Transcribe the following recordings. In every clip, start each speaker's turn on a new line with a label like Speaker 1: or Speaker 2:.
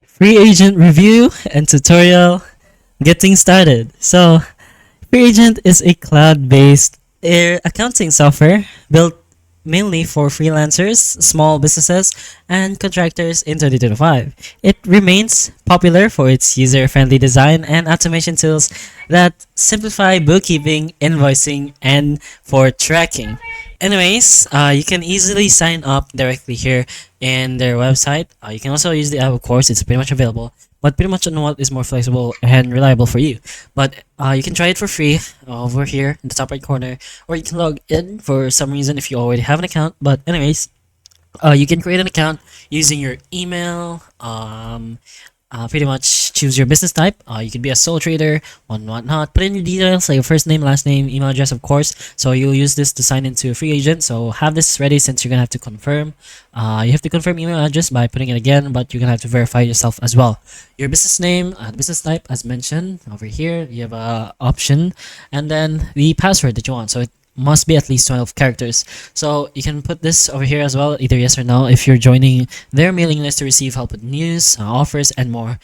Speaker 1: Free agent review and tutorial. Getting started. So, Freeagent is a cloud-based accounting software built mainly for freelancers, small businesses, and contractors in 2025. It remains popular for its user-friendly design and automation tools that simplify bookkeeping, invoicing, and for tracking. Anyways, you can easily sign up directly here in their website. You can also use the app, of course. It's pretty much available, but pretty much on what is more flexible and reliable for you. But you can try it for free over here in the top right corner, or you can log in for some reason if you already have an account. But anyways, you can create an account using your email. Pretty much choose your business type. You could be a sole trader, whatnot. Put in your details like your first name, last name, email address, of course. So you'll use this to sign into a free agent. So have this ready since you're gonna have to confirm. You have to confirm email address by putting it again, but you're gonna have to verify yourself as well. Your business name, business type, as mentioned over here. You have a option, and then the password that you want. So it must be at least 12 characters. So you can put this over here as well, either yes or no. If you're joining their mailing list to receive help with news, offers, and more,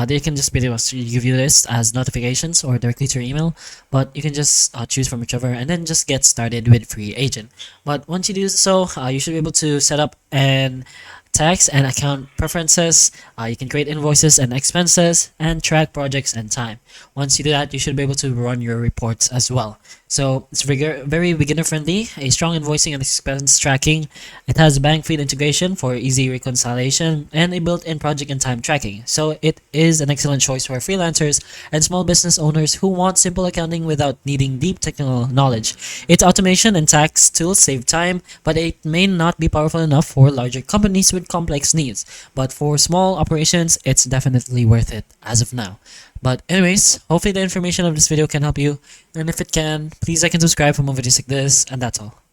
Speaker 1: they can just pretty much give you this as notifications or directly to your email. But you can just choose from whichever and then just get started with Free Agent. But once you do so, you should be able to set up an tax and account preferences. You can create invoices and expenses and track projects and time. Once you do that, you should be able to run your reports as well. So it's very beginner friendly, a strong invoicing and expense tracking. It has bank feed integration for easy reconciliation and a built-in project and time tracking. So it is an excellent choice for freelancers and small business owners who want simple accounting without needing deep technical knowledge. Its automation and tax tools save time, but it may not be powerful enough for larger companies with complex needs. But for small operations, it's definitely worth it as of now. But anyways, hopefully the information of this video can help you. And if it can, please like and subscribe for more videos like this. And that's all.